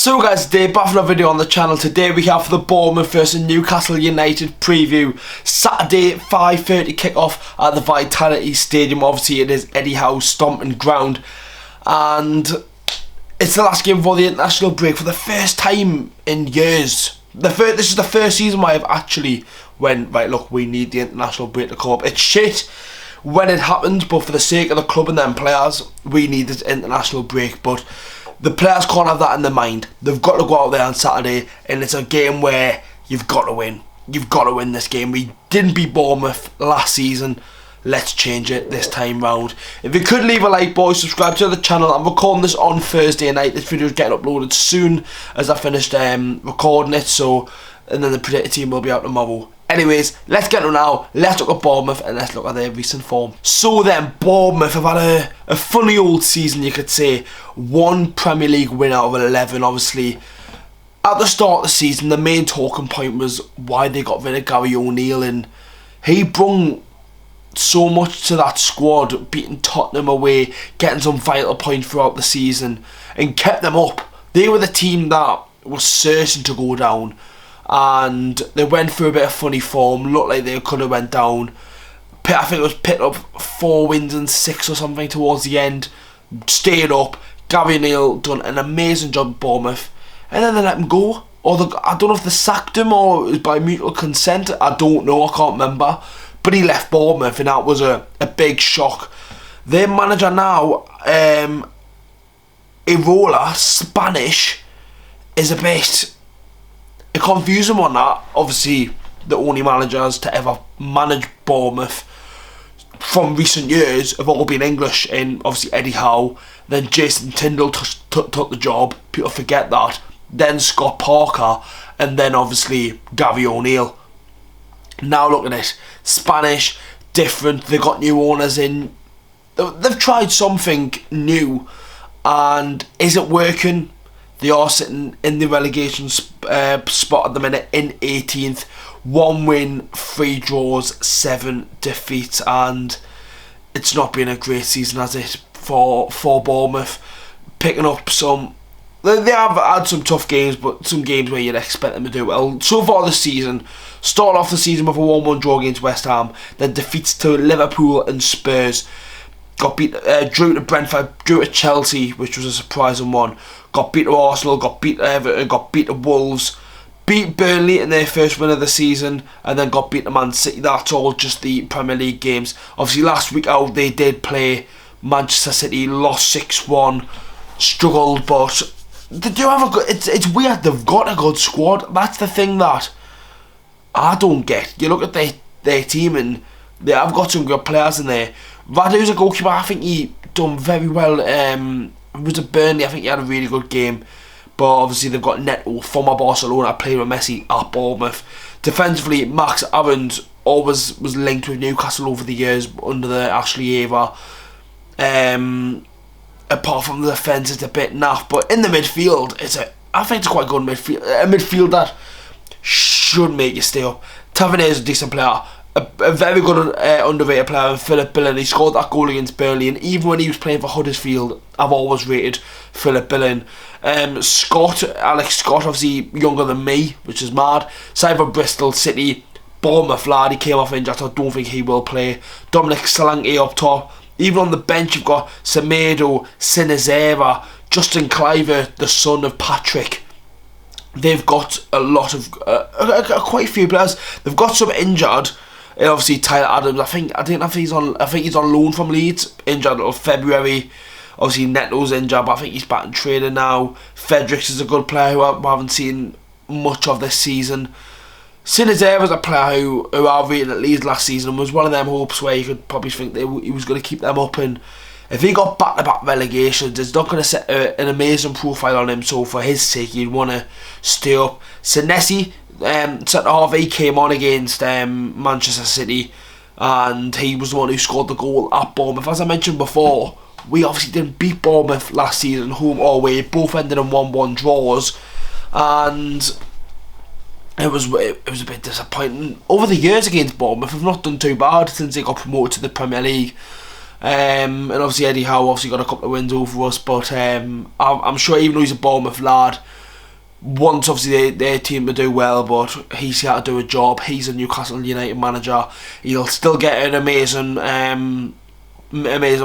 So guys, today back for another video on the channel. Today we have the Bournemouth versus Newcastle United preview. Saturday 5:30 kickoff at the Vitality Stadium. Obviously it is Eddie Howe's stomping ground, and it's the last game before the international break for the first time in years. This is the first season where I've actually went, right, look, we need the international break to come up. It's shit when it happens, but for the sake of the club and them players, we need this international break. But the players can't have that in their mind. They've got to go out there on Saturday, and it's a game where you've got to win. You've got to win this game. We didn't beat Bournemouth last season. Let's change it this time round. If you could leave a like, boys, subscribe to the channel. I'm recording this on Thursday night. This video is getting uploaded soon as I finished recording it. And then the Predictor team will be out tomorrow. Anyways, let's get on now. Let's look at Bournemouth and let's look at their recent form. So then, Bournemouth have had a funny old season, you could say. One Premier League win out of 11, obviously. At the start of the season, the main talking point was why they got rid of Gary O'Neill, and he brung so much to that squad, beating Tottenham away, getting some vital points throughout the season, and kept them up. They were the team that was certain to go down, and they went through a bit of funny form. Looked like they could have went down. I think it was picked up 4 wins and 6 or something towards the end. Stayed up. Gary O'Neill done an amazing job at Bournemouth, and then they let him go. I don't know if they sacked him or it was by mutual consent. I don't know. I can't remember. But he left Bournemouth, and that was a big shock. Their manager now, Irola, Spanish, is a bit a confusing one. That obviously the only managers to ever manage Bournemouth from recent years have all been English, and obviously Eddie Howe. Then Jason Tindall took the job. People forget that. Then Scott Parker, and then obviously Gary O'Neill. Now look at it, Spanish, different. They got new owners in. They've tried something new, and is it working? They are sitting in the relegation spot at the minute in 18th. 1 win, 3 draws, 7 defeats, and it's not been a great season, has it, for Bournemouth. Picking up some. They have had some tough games, but some games where you'd expect them to do well. So far this season, started off the season with a 1-1 draw against West Ham, then defeats to Liverpool and Spurs. Got beat, drew to Brentford, drew to Chelsea, which was a surprising one. Got beat to Arsenal, got beat to Everton, got beat to Wolves. Beat Burnley in their first win of the season, and then got beat to Man City. That's all just the Premier League games. Obviously last week out they did play Manchester City, lost 6-1, struggled, but they do have a good. It's weird. They've got a good squad. That's the thing that I don't get. You look at their team, and they have got some good players in there. Radu's a goalkeeper. I think he done very well. It was at Burnley. I think he had a really good game. But obviously they've got Neto, former Barcelona, played with Messi at Bournemouth. Defensively, Max Aarons always was linked with Newcastle over the years under the Ashley era. Apart from the defence, it's a bit naff, but in the midfield, I think it's quite good midfield. A midfield that should make you stay up. Tavernier is a decent player, a very good underrated player, and Philip Billing. He scored that goal against Burnley, and even when he was playing for Huddersfield, I've always rated Philip Billing. Alex Scott, obviously younger than me, which is mad. Signed for Bristol City. Bournemouth lad, he came off injured, I don't think he will play. Dominic Solanke up top. Even on the bench, you've got Semedo, Sinizera, Justin Cliver, the son of Patrick. They've got a lot of quite a few players. They've got some injured. And obviously Tyler Adams. I think he's on loan from Leeds, injured until February. Obviously Neto's injured, but I think he's back in training now. Fredericks is a good player who I haven't seen much of this season. Sinizera is a player who I rated at Leeds last season, was one of them hopes where you could probably think he was going to keep them up, and if he got back-to-back relegations, it's not going to set an amazing profile on him, so for his sake you'd want to stay up. Senesi, centre-half, he came on against Manchester City, and he was the one who scored the goal at Bournemouth. As I mentioned before, we obviously didn't beat Bournemouth last season, home or away, both ended in 1-1 draws, and it was a bit disappointing. Over the years against Bournemouth, we've not done too bad since they got promoted to the Premier League. And obviously Eddie Howe got a couple of wins over us, but I'm sure even though he's a Bournemouth lad, wants obviously their team to do well, but he's got to do a job. He's a Newcastle United manager. He'll still get an amazing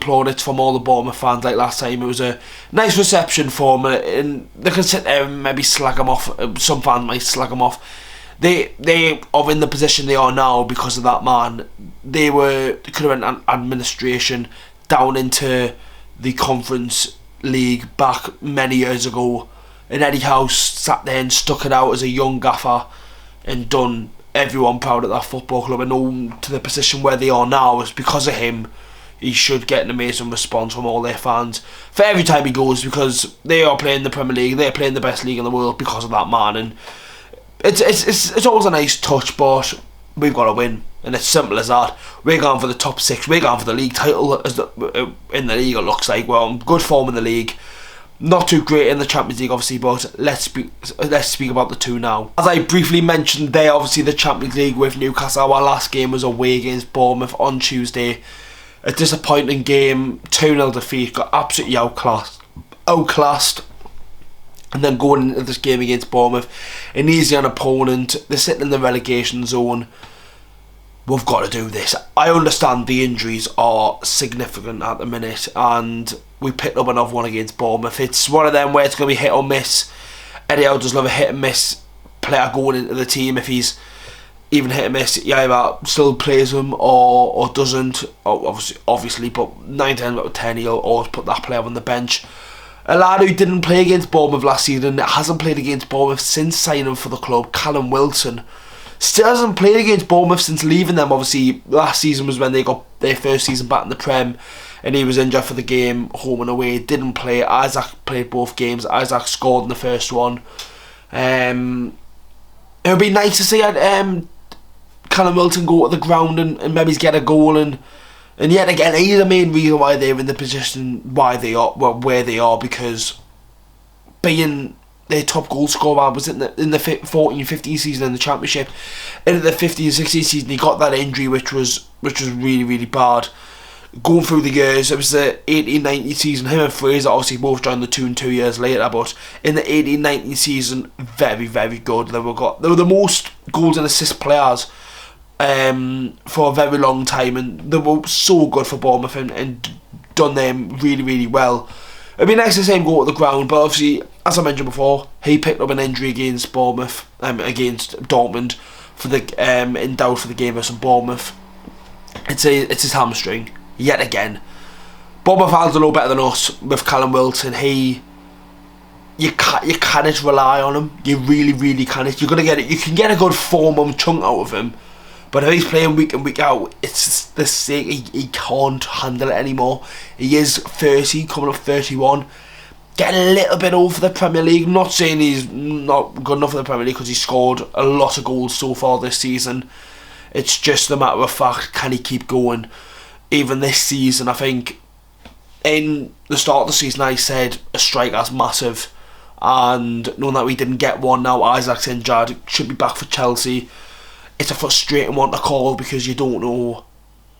plaudits from all the Bournemouth fans. Like last time, it was a nice reception for him, and they can sit there and maybe slag him off. Some fans might slag him off. They are in the position they are now because of that man. They could have been an administration down into the Conference League back many years ago, and Eddie Howe sat there and stuck it out as a young gaffer and done everyone proud at that football club, and known to the position where they are now is because of him. He should get an amazing response from all their fans for every time he goes, because they are playing the Premier League, they're playing the best league in the world because of that man, and it's always a nice touch, but we've got to win, and it's simple as that. We're going for the top 6, we're going for the league title in the league. It looks like we're on good form in the league. Not too great in the Champions League, obviously, but let's speak about the two now. As I briefly mentioned there, obviously the Champions League with Newcastle. Our last game was away against Bournemouth on Tuesday. A disappointing game, 2-0 defeat, got absolutely outclassed. And then going into this game against Bournemouth, an easy opponent, they're sitting in the relegation zone. We've got to do this. I understand the injuries are significant at the minute, and we picked up another one against Bournemouth. It's one of them where it's going to be hit or miss. Eddie Howe does love a hit and miss player going into the team. If he's even hit and miss, he either still plays him or doesn't. Obviously, but 9 times out of 10 he'll always put that player on the bench. A lad who didn't play against Bournemouth last season, hasn't played against Bournemouth since signing for the club, Callum Wilson. Still hasn't played against Bournemouth since leaving them. Obviously, last season was when they got their first season back in the Prem, and he was injured for the game, home and away. Didn't play. Isaac played both games. Isaac scored in the first one. It would be nice to see Callum Wilson go to the ground and maybe get a goal, and yet again, he's the main reason why they're in the position where they are, because being their top goal scorer was in the 14-15 season in the Championship. In the 15-16 season, he got that injury, which was really, really bad. Going through the years, it was the 18-19 season. Him and Fraser obviously both joined the 2 years later, but in the 18-19 season, very, very good. They were the most goals and assist players for a very long time, and they were so good for Bournemouth and done them really, really well. It'd be nice to see him go to the ground, but obviously, as I mentioned before, he picked up an injury against Bournemouth, against Dortmund, for the in doubt for the game versus Bournemouth. It's his hamstring yet again. Bournemouth fans are no better than us with Callum Wilson. You cannot rely on him. You really, really cannot. You're gonna get it. You can get a good 4-month chunk out of him, but if he's playing week in, week out, it's the sake he can't handle it anymore. He is 30, coming up 31. Getting a little bit old for the Premier League. Not saying he's not good enough for the Premier League, because he scored a lot of goals so far this season. It's just a matter of fact, can he keep going? Even this season, I think, in the start of the season, I said a striker's massive. And knowing that we didn't get one, now Isaac's injured, should be back for Chelsea. It's a frustrating one to call, because you don't know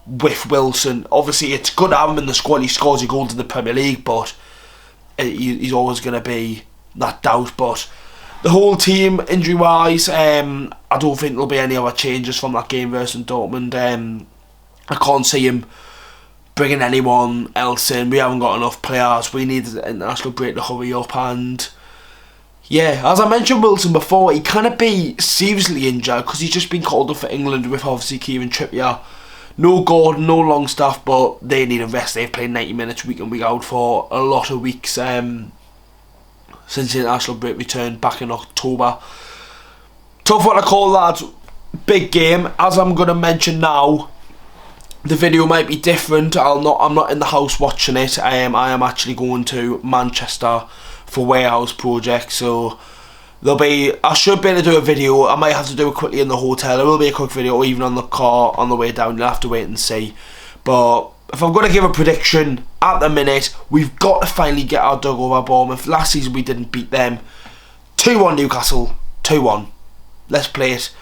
with Wilson. Obviously, it's good to have him in the squad. He scores your goals in the Premier League, but he's always going to be that doubt. But the whole team, injury-wise, I don't think there'll be any other changes from that game versus Dortmund. I can't see him bringing anyone else in. We haven't got enough players. We need an international break to hurry up, and yeah, as I mentioned Wilson before, he can't be seriously injured because he's just been called up for England with obviously Kieran Trippier. No Gordon, no Longstaff, but they need a rest. They've played 90 minutes week in, week out for a lot of weeks since the international break returned back in October. Tough one to call, lads. Big game. As I'm going to mention now, the video might be different. I'm not in the house watching it. I am actually going to Manchester for warehouse project, so I should be able to do a video. I might have to do it quickly in the hotel. It will be a quick video, or even on the car on the way down. You'll have to wait and see. But if I'm going to give a prediction, at the minute, we've got to finally get our dug over Bournemouth. Last season we didn't beat them. 2-1 Newcastle. 2-1. Let's play it.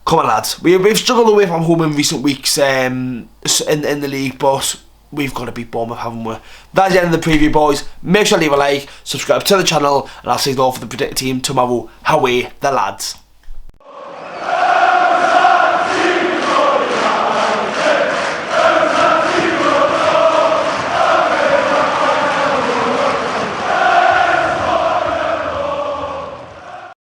Come on, lads. We've struggled away from home in recent weeks in the league, but we've got to beat Bournemouth, haven't we? That's the end of the preview, boys. Make sure to leave a like, subscribe to the channel, and I'll see you all for the predicted team tomorrow. Away the lads.